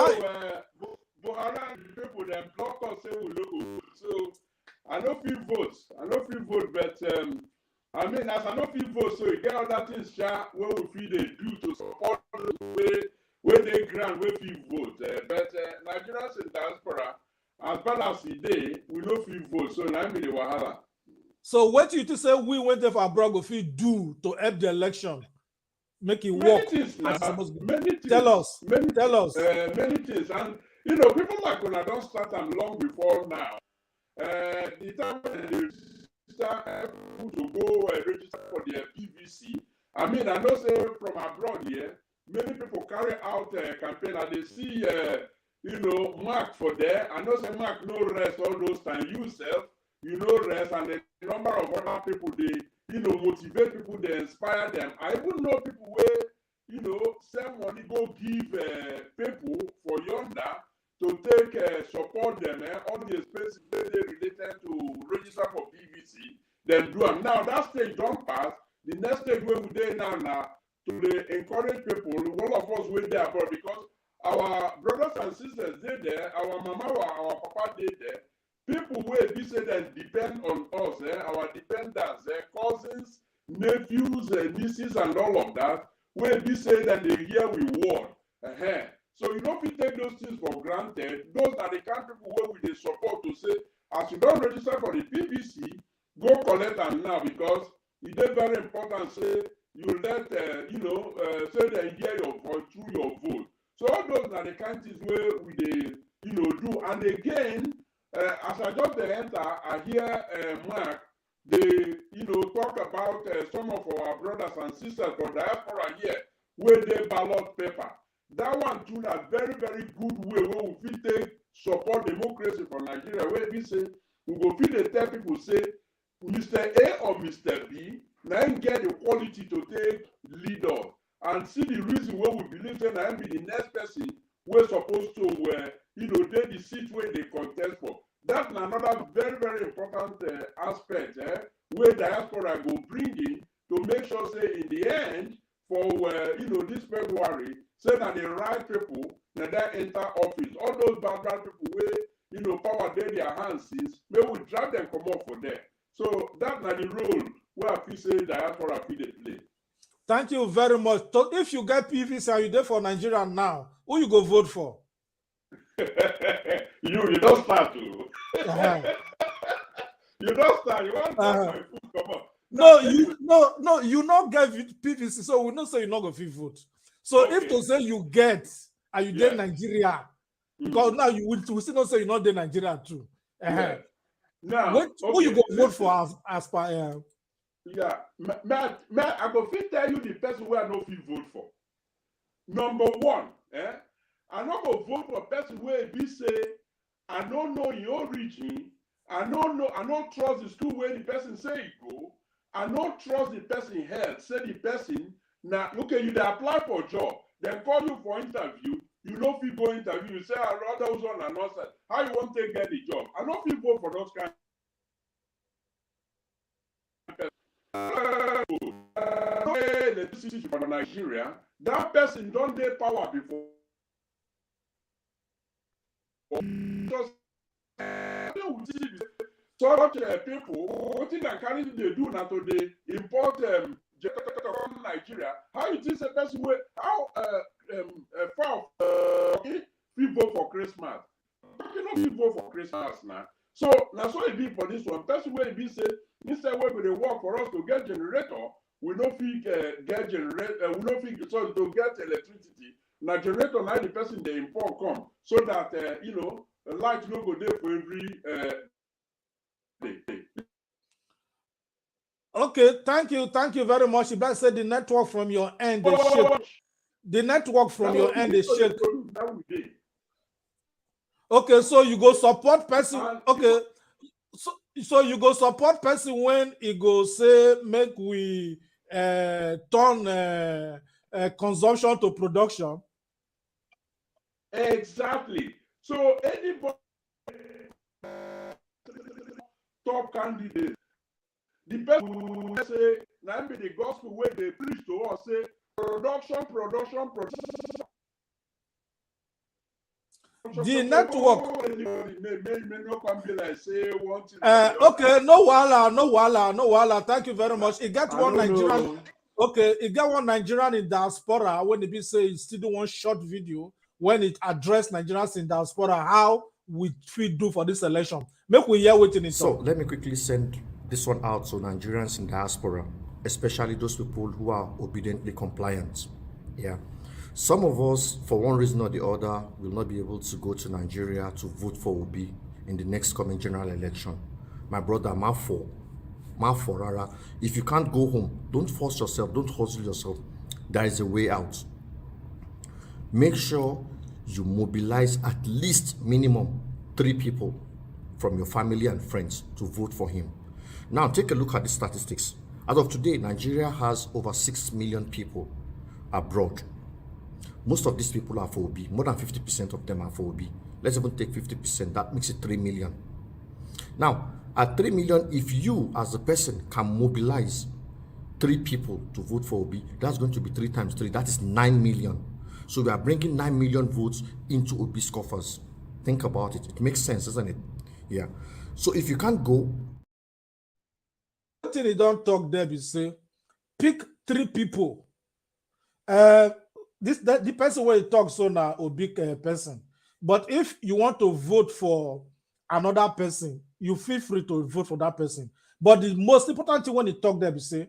Buhari people them block us say we look. So I know few votes, but I mean as I know few votes, so you get other things where we feel they do to support where they grant where few vote. But Nigerians in diaspora, as bad as they, we know few votes, so now me the wahala. So what you to say we went there for abroad go feel do to help the election? Make it work. Many things. Tell us. Many things. And people like when I don't start them long before now. The time when they register to go register for their PVC. I mean, I know say from abroad here, many people carry out a campaign and they see mark for there. I know say mark no rest all those time. You self, rest, and the number of other people they motivate people, they inspire them. I even know people where send money go give people for yonder to take support them, all the expenses related to register for PVC, then do them. Now that stage don't pass. The next stage where we there now to encourage people, all of us were there, but because our brothers and sisters did there, our mama, our papa did there, people will be said and depend on us, our dependents, cousins, nephews, nieces, and all of that, will be said that the year we won. So you know, if you take those things for granted, those are the kind of people where we support to say, as you don't register for the PVC, go collect them now, because it is very important. Say you let say they hear your voice through your vote. So all those are the kind of things where we do. And again, as I just enter, I hear Mark, they talk about some of our brothers and sisters for diaspora here where they ballot paper. That one too, a very, very good way where we fit take support democracy for Nigeria, where we say we go fit dey tell people say Mr. A or Mr. B now get the quality to take lead us and see the reason why we believe that I be the next person we're supposed to take the seat where they contest for. That's another very, very important aspect where diaspora go bring in to make sure say in the end for this February, say that the right people that enter office, all those bad people where power dey their hands since, may we drag them come up for there. So that's not the role where I feel say diaspora fit dey play. Thank you very much. So if you get PVC and you there for Nigeria now, who you go vote for? you don't start to. You don't start. You want to my food come on. No, you not get PVC, so we not say you not go fit vote. So if to say you get and you dey Nigeria, because now you will still not say you not dey Nigeria too. Now, who you go vote for as per? I go fit tell you the person where I no fit vote for. Number one, I no go vote for person where be say I don't know your origin. I don't trust the school where the person say he go. I don't trust the person health. Say the person now, okay, you dey apply for job, then call you for interview. You know if you go interview, you say I rather was on and outside. How you want to get the job? I don't feel vote for those kind. Electricity for Nigeria, that person don't get power before. Just such people, what thing that carry they do now to they import from Nigeria. How you think a person will how people for Christmas? You know people for Christmas now. So now so it be for this one. Person where it be say instead where they work for us to get generator, we don't think get generator, we don't think so to get electricity. Now generator now the person they import come so that light no go there for every day. Okay, thank you very much. You better say the network from your end is shake. The network from your end is shake. Okay, so you go support person. Okay, so you go support person when he go say make we turn consumption to production. Exactly. So anybody top candidate, the person who say now be the gospel where they preach to us say production. The network. Okay, no wahala. Thank you very much. It got one Nigerian. Okay, it got one Nigerian in diaspora when it be say he still do one short video when it addressed Nigerians in diaspora how we do for this election. Make we hear waiting it. So let me quickly send this one out to Nigerians in diaspora, especially those people who are obediently compliant. Yeah. Some of us, for one reason or the other, will not be able to go to Nigeria to vote for Obi in the next coming general election. My brother, Rara, if you can't go home, don't force yourself, don't hustle yourself. There is a way out. Make sure you mobilize at least minimum 3 people from your family and friends to vote for him. Now, take a look at the statistics. As of today, Nigeria has over 6 million people abroad. Most of these people are for Obi. More than 50% of them are for Obi. Let's even take 50%. That makes it 3 million. Now, at 3 million, if you as a person can mobilize 3 people to vote for Obi, that's going to be 3 times 3. That is 9 million. So we are bringing 9 million votes into Obi's coffers. Think about it. It makes sense, doesn't it? Yeah. So if you can't go, one thing they don't talk there is say pick 3 people. The person where you talk so now a big person. But if you want to vote for another person, you feel free to vote for that person. But the most important thing when you talk there is say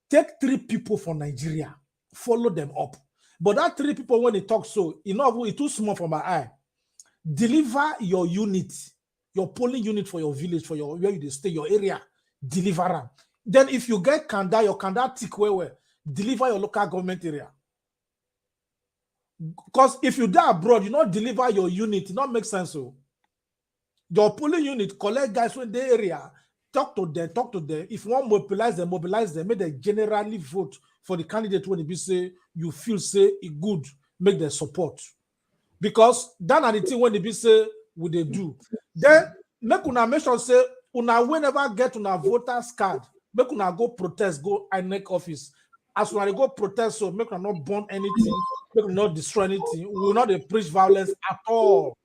take 3 people for Nigeria, follow them up. But that 3 people when they talk so, it's too small for my eye. Deliver your unit, your polling unit for your village, for your where you stay, your area. Deliver them. Then if you get Kanda, your Kanda tick where deliver your local government area. Because if you die abroad, you not deliver your unit, it not make sense. So your polling unit collect guys in the area, talk to them. If you want mobilize them, make them generally vote for the candidate when they say you feel say it good, make them support. Because that are the thing when they be say what they do. Then make una make sure say una whenever get una voters card, make una go protest, go INEC office. As una go protest, so make una not burn anything, make una not destroy anything. We will not preach violence at all.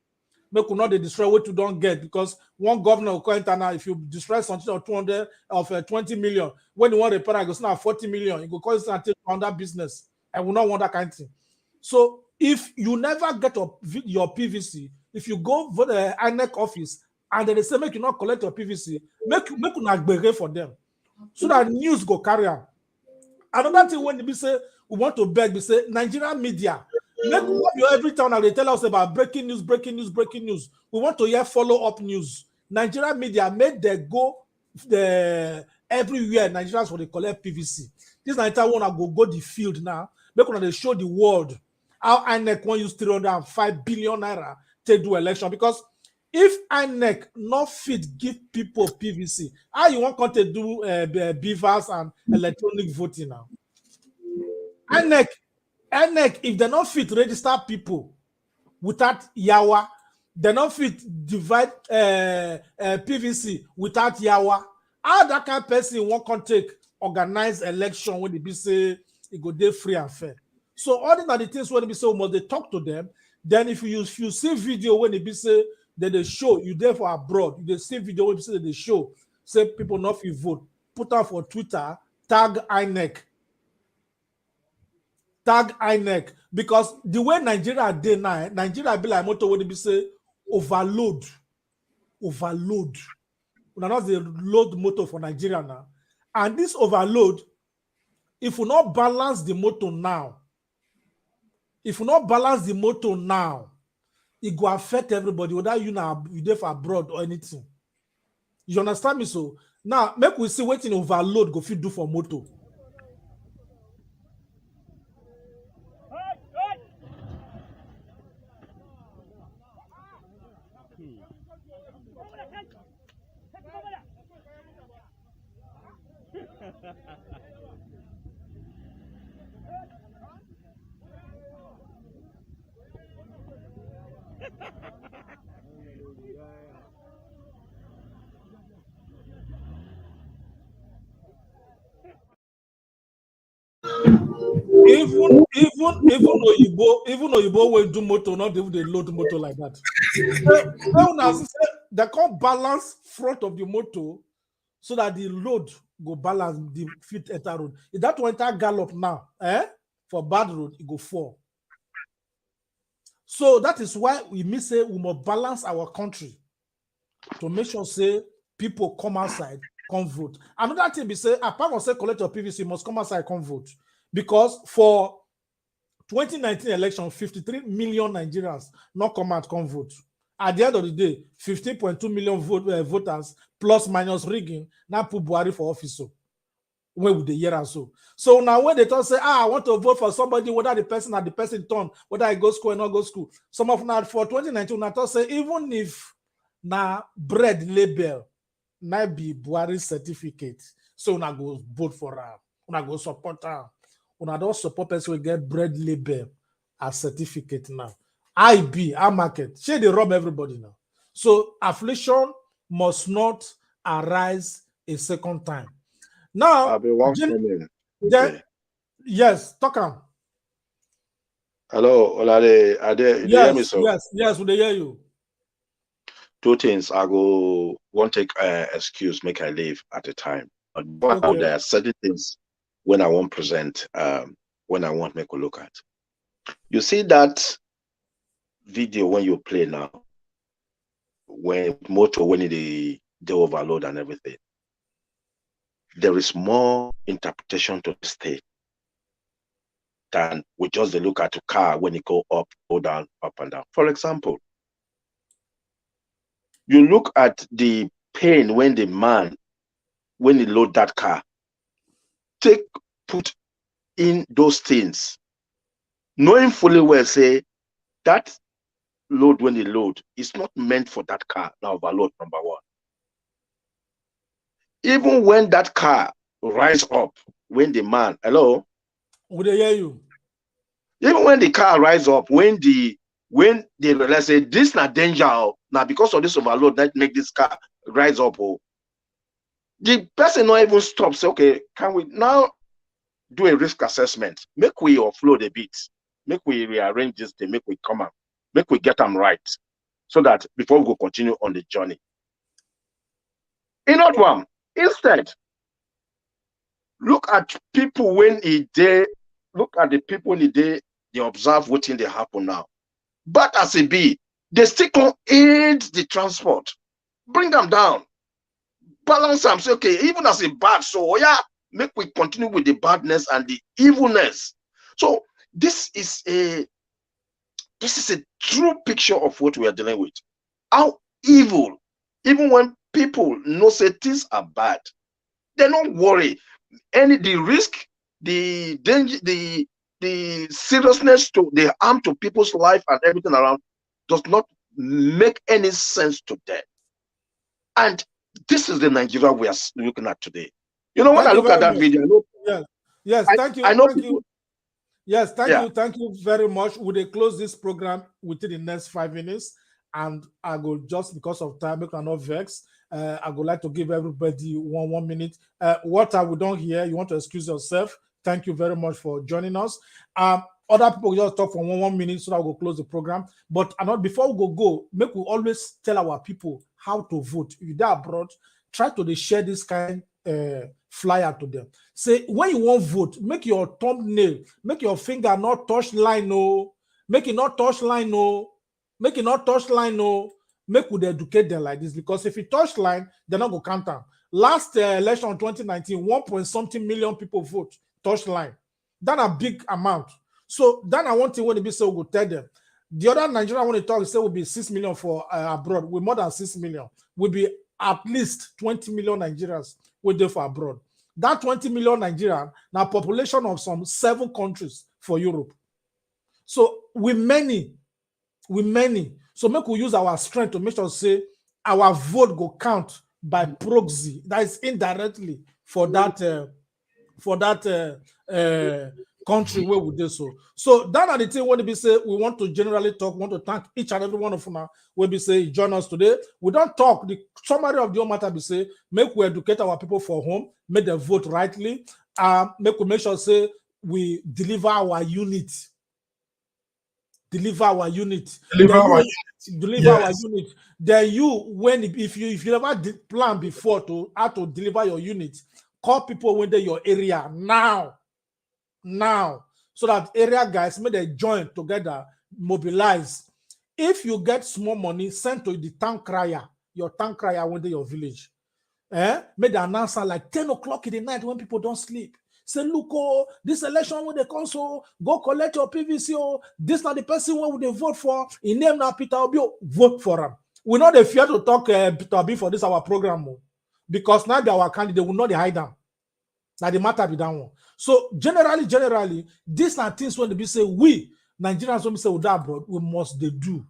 Make una not destroy what you don't get, because one governor will call internal if you destroy something of 200 of 20 million. When you want repair, I go now 40 million. You go call it and take on that business. I will not want that kind of thing. So if you never get your PVC, if you go for the INEC office and they say make you not collect your PVC, make una gbege for them, so that news go carry on. Another thing when we say we want to beg, we say Nigerian media, make every time they tell us about breaking news. We want to hear follow-up news. Nigerian media made they go everywhere. Nigerians for they collect PVC. This Nigerian one go the field now. Make una they show the world how INEC want use 305 billion naira to do election. Because if INEC not fit give people PVC, how you want to do beavers and electronic voting now? INEC, if they not fit register people without Yawa, they not fit divide PVC without Yawa. How that kind of person want to take organize election when they be say it go dey free and fair? So all these are the things when they be say must they talk to them. Then if you see video when they be say that they show you there for abroad, you see video when they say that they show say people not fit vote, put out for Twitter, tag INEC, because the way Nigeria dey now, Nigeria be like motor when they be say overload. Una not the load motor for Nigeria now, and this overload, if we not balance the motor now, it go affect everybody, whether you now you there for abroad or anything. You understand me? So now make we see wetin overload go fit do for motor. Even Oyibo will do motor, not even they load motor like that. They can't balance front of the motor so that the load go balance the fit enter road. If that one enter gallop now, for bad road, it go fall. So that is why we say we must balance our country to make sure say people come outside, come vote. Another thing we say, apart from say collect your PVC, must come outside, come vote. Because for 2019 election, 53 million Nigerians not come out, come vote. At the end of the day, 15.2 million voters plus minus rigging now put Buhari for office. So when would the year and so? So now when they talk say, I want to vote for somebody, whether the person at the person turn, whether I go school or not go school. Some of now for 2019, now talk say even if now bread label might be Buhari certificate, so now go vote for her, now go support her. Una don support person wey get bread label as certificate now. IB, our market, shey dey rob everybody now. So affliction must not arise a second time. Now, I'll be one comment. then, yes, talk am. Hello, Olade, you dey hear me, Yes, so? yes, we dey hear you. Two things. I go won't take excuse, make I leave at a time. But Okay. there are certain things when I want present, when I want make a look at. You see that video when you play now, when motor when they overload and everything, there is more interpretation to this thing than we just look at a car when it go up, go down, up and down. For example, you look at the pain when the man, when he load that car, put in those things, knowing fully well, say that load when they load is not meant for that car. Now overload, number one. Even when that car rise up, when the man, hello? Would they hear you? Even when the car rise up, when they realize say this not danger, now because of this overload that make this car rise up, the person not even stop, say, okay, can we now do a risk assessment? Make we offload a bit, make we rearrange this thing, make we come up, make we get them right, so that before we go continue on the journey. In other one, instead, look at people when look at the people in the day, they observe what they happen now. But as it be, they still can aid the transport, bring them down, balance them, say, okay, even as a bad, so yeah, make we continue with the badness and the evilness. So this is a true picture of what we are dealing with. How evil, even when people know say things are bad, they don't worry. The risk, the danger, the seriousness to the harm to people's life and everything around does not make any sense to them. And this is the Nigeria we are looking at today. You know, when I look at that video, I know, yes, thank you. I know thank you. Yes, thank you very much. We will close this program within the next 5 minutes, and I go just because of time, make not vex. I would like to give everybody one minute. Walter, we don't hear. You want to excuse yourself? Thank you very much for joining us. Other people just talk for 1 minute so that we'll close the program. But before we go, make we always tell our people how to vote. If you're abroad, try to share this kind flyer to them. Say when you want vote, make your thumbnail, make your finger not touch line, no. Make it not touch line, no. Make it not touch line, no. Make we educate them like this, because if you touch line, they're not going to count them. Last election 2019, 1.something million people vote touch line. That's a big amount. So then I want to when be so we'll tell them. The other Nigerian want to talk say will be 6 million for abroad. With more than 6 million, will be at least 20 million Nigerians waiting for abroad. That 20 million Nigerian now population of some 7 countries for Europe. So with many. So make we use our strength to make sure say our vote go count by proxy. That is indirectly for that country where we do so. So that are the thing when we say we want to generally talk, want to thank each and every one of them when we say join us today. We don't talk the summary of the whole matter. We say make we educate our people for home, make them vote rightly, make sure say we deliver our unit. Deliver our unit. Then you, if you ever plan before to how to deliver your unit, call people when they're your area now, so that area guys may they join together, mobilize. If you get small money, send to the town crier, your town crier when they your village. Make the announcer like 10 o'clock in the night when people don't sleep. Say, look, oh, this election when they come, so go collect your PVC. Oh, this not the person who they vote for. In name now Peter Obi, vote for him. We know they fear to talk Peter Obi for this our program, because now they our candidate will not hide them. Now the matter be that one. So generally, these are things when they say we Nigerians when we say we abroad, we must they do.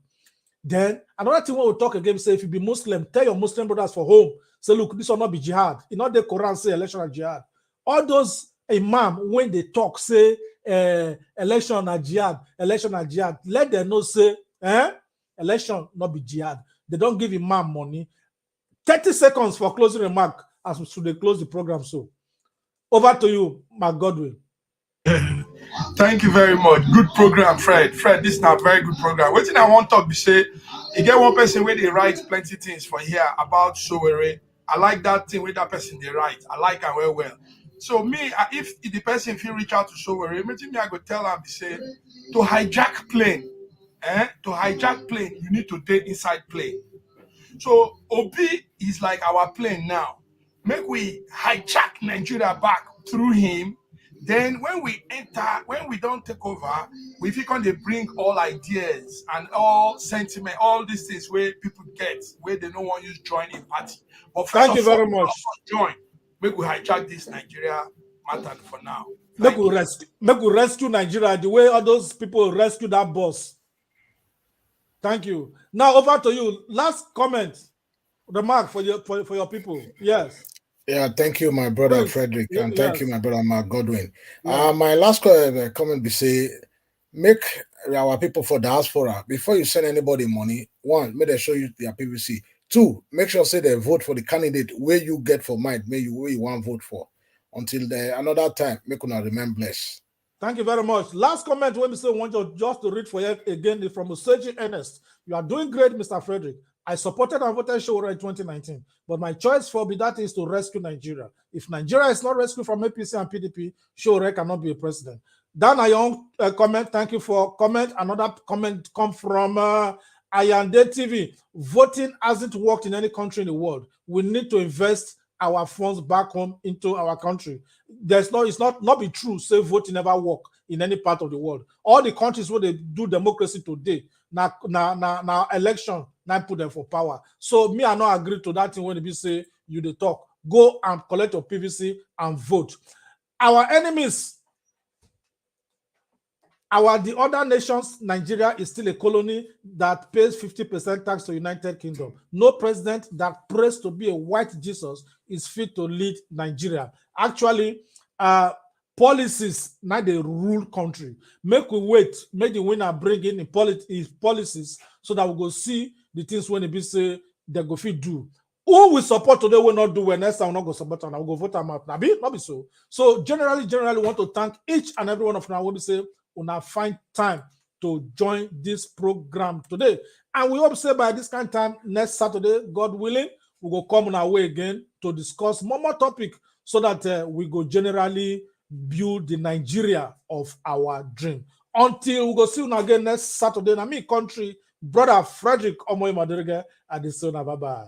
Then another thing when we talk again, say if you be Muslim, tell your Muslim brothers for home. Say, look, this will not be jihad. You know the Quran say election and jihad. All those imam when they talk say election na jihad, let them know say election not be jihad. They don't give imam money. 30 seconds for closing remark as we should close the program. So over to you, Mark Godwin. Thank you very much. Good program, Fred. Fred, this is a very good program. What thing I want to talk be say, you get one person where they write plenty things for here about Sowore. I like that thing where that person they write. I like her well. So me, if the person feel reach out to Sowore, imagine me I go tell her be say to hijack plane. To hijack plane, you need to take inside plane. So Obi is like our plane now. Make we hijack Nigeria back through him. Then when we enter, when we don't take over, we can they bring all ideas and all sentiment, all these things where people get, where they don't want you to join a party. But thank you very much. Join. Make we hijack this Nigeria matter for now. Make we rescue Nigeria the way all those people rescue that boss. Thank you. Now over to you. Last comment, remark for your people. Yes. Yeah, thank you, my brother Frederick, and thank you, my brother Mark Godwin. My last comment be say, make our people for diaspora, before you send anybody money, one, make them show you their PVC. Two, make sure say they vote for the candidate where you get for mind, where you want to vote for. Until another time, make una remain blessed. Thank you very much. Last comment when we say want you just to read for you again is from Useji Ernest. You are doing great, Mr. Frederick. I supported and voted Sowore in 2019, but my choice for that is to rescue Nigeria. If Nigeria is not rescued from APC and PDP, Sowore cannot be a president. Dan Ayong comment, thank you for comment. Another comment come from Ayande TV. Voting hasn't worked in any country in the world. We need to invest our funds back home into our country. It's not be true, say voting never work in any part of the world. All the countries where they do democracy today, now election, now put them for power. So me, I not agree to that thing when they say you they talk. Go and collect your PVC and vote. Our enemies, the other nations, Nigeria is still a colony that pays 50% tax to United Kingdom. No president that prays to be a white Jesus is fit to lead Nigeria. Actually, policies now they rule country. Make we wait, make the winner bring in his policies so that we go see the things when they say they go fit do. Who we support today will not do when next time we not go support and I will go vote them out. Not be so. So generally want to thank each and every one of them when we say una find time to join this program today. And we hope say by this kind of time next Saturday, God willing, we will come on our way again to discuss more topic so that we go generally build the Nigeria of our dream. Until we go see you again next Saturday. Na me country, brother Frederick Omoy Maderege at the Sona. Bye-bye.